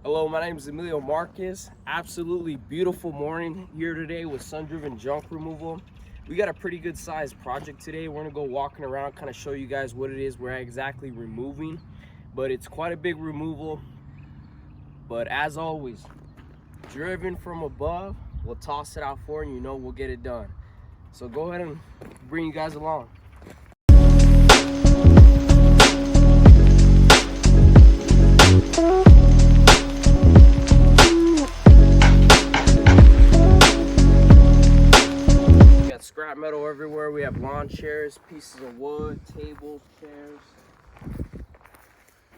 Hello, my name is Emilio Marquez. Absolutely beautiful morning here today with SunDriven Junk Removal. We got a pretty good sized project today. We're gonna go walking around, kind of show you guys what it is we're exactly removing. But it's quite a big removal. But as always, driven from above, we'll toss it out for you, we'll get it done. So go ahead and bring you guys along. Scrap metal everywhere. We have lawn chairs, pieces of wood, tables, chairs.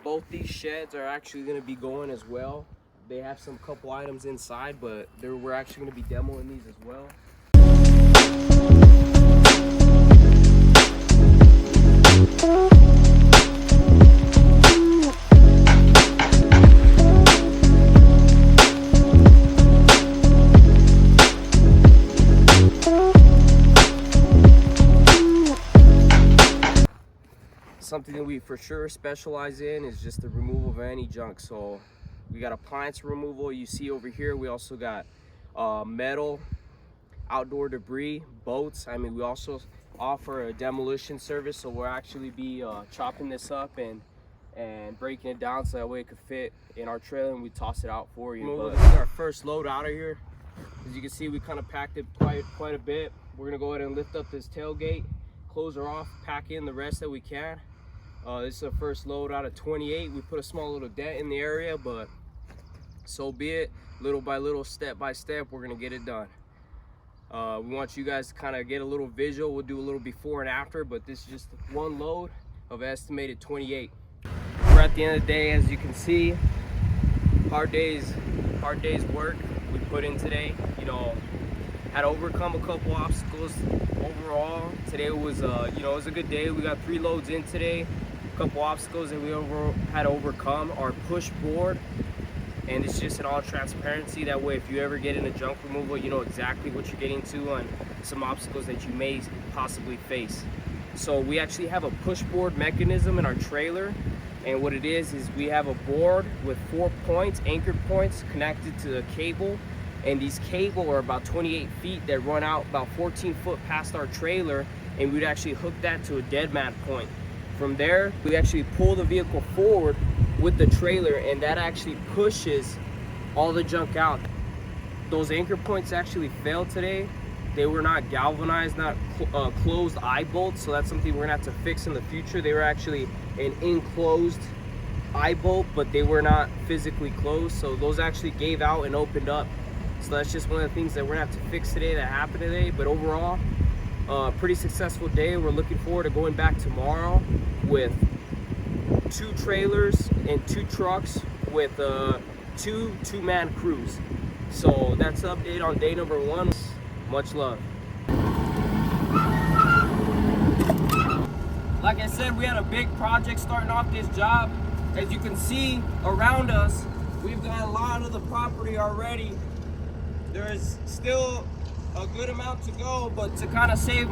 Both these sheds are actually going to be going as well. They have some couple items inside, but we're actually going to be demoing these as well. Something that we for sure specialize in is just the removal of any junk. So we got appliance removal. You see over here, we also got metal, outdoor debris, boats. We also offer a demolition service. So we'll actually be chopping this up and breaking it down so that way it could fit in our trailer and we toss it out for you. But this is our first load out of here. As you can see, we kind of packed it quite a bit. We're gonna go ahead and lift up this tailgate, close her off, pack in the rest that we can. This is our first load out of 28. We put a small little dent in the area, but so be it. Little by little, step by step, we're gonna get it done. We want you guys to kind of get a little visual. We'll do a little before and after, but this is just one load of estimated 28. We're at the end of the day, as you can see. Hard day's work we put in today. Had to overcome a couple obstacles. Overall, today was it was a good day. We got 3 loads in today. A couple obstacles that we had to overcome. Our push board, and it's just in all transparency. That way, if you ever get into junk removal, you know exactly what you're getting to and some obstacles that you may possibly face. So we actually have a push board mechanism in our trailer, and what it is we have a board with 4 points, anchored points, connected to a cable. And these cable are about 28 feet that run out about 14 foot past our trailer, and we'd actually hook that to a dead man point. From there, we actually pull the vehicle forward with the trailer, and that actually pushes all the junk out. Those anchor points actually failed today. They were not galvanized, not closed eye bolts, so that's something we're gonna have to fix in the future. They were actually an enclosed eye bolt, but they were not physically closed, so those actually gave out and opened up. So that's just one of the things that we're gonna have to fix today, that happened today. But overall, pretty successful day. We're looking forward to going back tomorrow with 2 trailers and 2 trucks with 2 two-man crews. So that's an update on day number 1. Much love. Like I said, we had a big project starting off this job. As you can see around us, we've got a lot of the property already. There is still a good amount to go, but to kind of save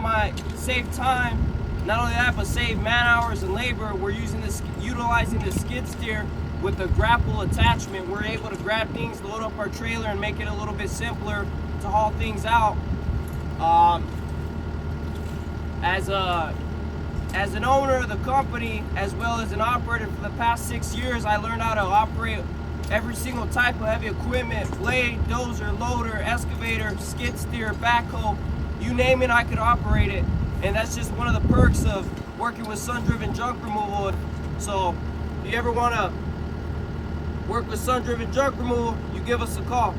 time, not only that, but save man hours and labor, we're utilizing the skid steer with the grapple attachment. We're able to grab things, load up our trailer, and make it a little bit simpler to haul things out. As an owner of the company, as well as an operator for the past 6 years, I learned how to operate every single type of heavy equipment: blade, dozer, loader, excavator, skid steer, backhoe, you name it, I could operate it. And that's just one of the perks of working with SunDriven Junk Removal. So if you ever want to work with SunDriven Junk Removal, you give us a call.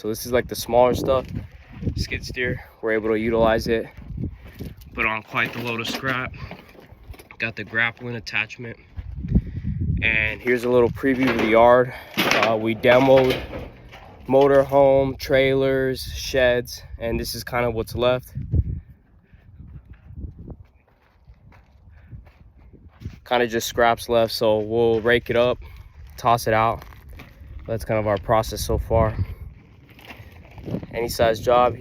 So this is like the smaller stuff. Skid steer, we're able to utilize it, put on quite the load of scrap. Got the grappling attachment. And here's a little preview of the yard. We demoed motorhome, trailers, sheds, and this is kind of what's left. Kind of just scraps left, so we'll rake it up, toss it out. That's kind of our process so far. Any size job,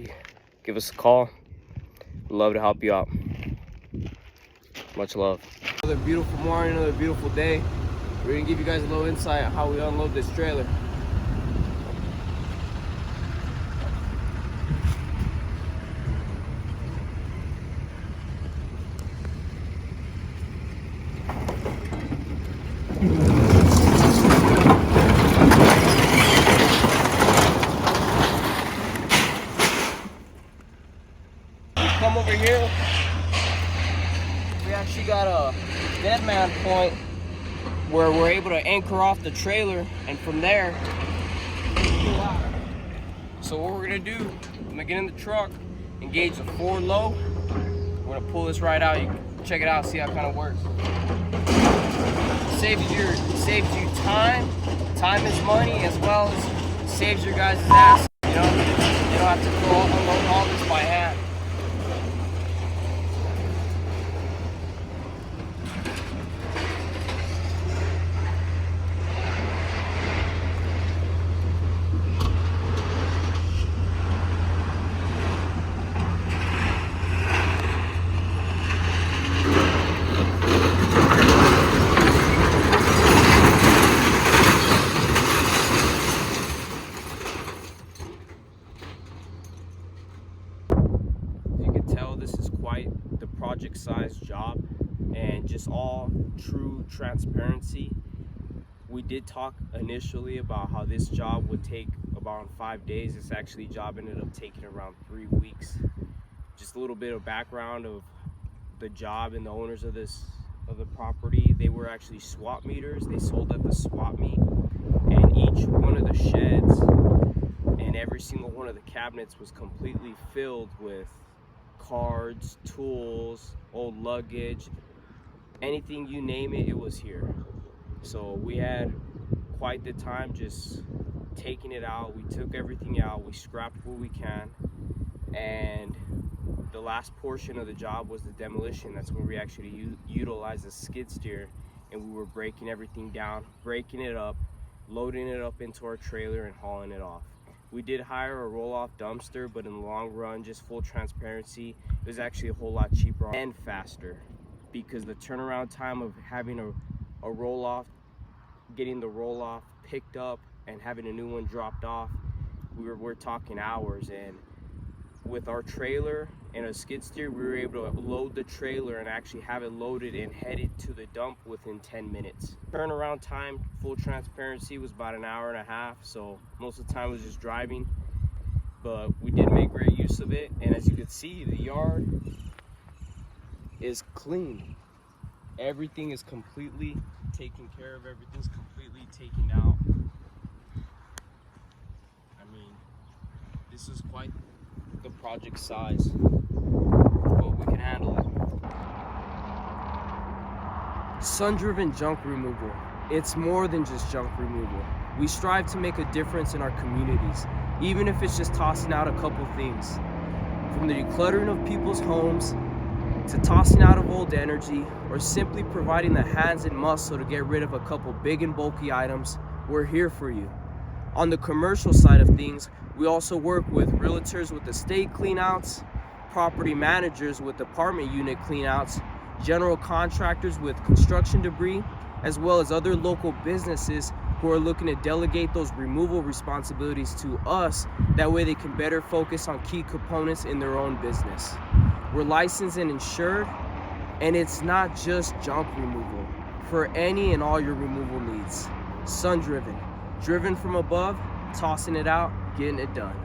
give us a call. We'd love to help you out. Much love. Another beautiful morning, another beautiful day. We're gonna give you guys a little insight on how we unload this trailer. Come over here, we actually got a dead man point where we're able to anchor off the trailer, and from there pull out. So what we're gonna do, I'm gonna get in the truck, engage the forward low. We're gonna pull this right out. You can check it out, see how it kind of works. Saves you time. Time is money, as well as saves your guys' ass. You know, you don't have to go unload all this by hand. This is quite the project size job, and just all true transparency, we did talk initially about how this job would take about 5 days. This actually job ended up taking around 3 weeks. Just a little bit of background of the job and the owners of the property. They were actually swap meters. They sold at the swap meet, and each one of the sheds and every single one of the cabinets was completely filled with cards, tools, old luggage, anything you name it, it was here. So we had quite the time just taking it out. We took everything out, we scrapped what we can, and the last portion of the job was the demolition. That's where we actually utilized a skid steer, and we were breaking everything down, breaking it up, loading it up into our trailer and hauling it off. We did hire a roll-off dumpster, but in the long run, just full transparency, it was actually a whole lot cheaper and faster, because the turnaround time of having a roll-off, getting the roll-off picked up and having a new one dropped off, we're talking hours. And with our trailer and a skid steer, we were able to load the trailer and actually have it loaded and headed to the dump within 10 minutes. Turnaround time, full transparency, was about an hour and a half, so most of the time was just driving, but we did make great use of it. And as you can see, the yard is clean. Everything is completely taken care of. Everything's completely taken out. I mean, this is quite the project size, but we can handle it. SunDriven Junk Removal. It's more than just junk removal. We strive to make a difference in our communities, even if it's just tossing out a couple things. From the decluttering of people's homes, to tossing out of old energy, or simply providing the hands and muscle to get rid of a couple big and bulky items, we're here for you. On the commercial side of things, we also work with realtors with estate cleanouts, property managers with apartment unit cleanouts, general contractors with construction debris, as well as other local businesses who are looking to delegate those removal responsibilities to us. That way they can better focus on key components in their own business. We're licensed and insured, and it's not just junk removal. For any and all your removal needs. SunDriven, driven from above, tossing it out, getting it done.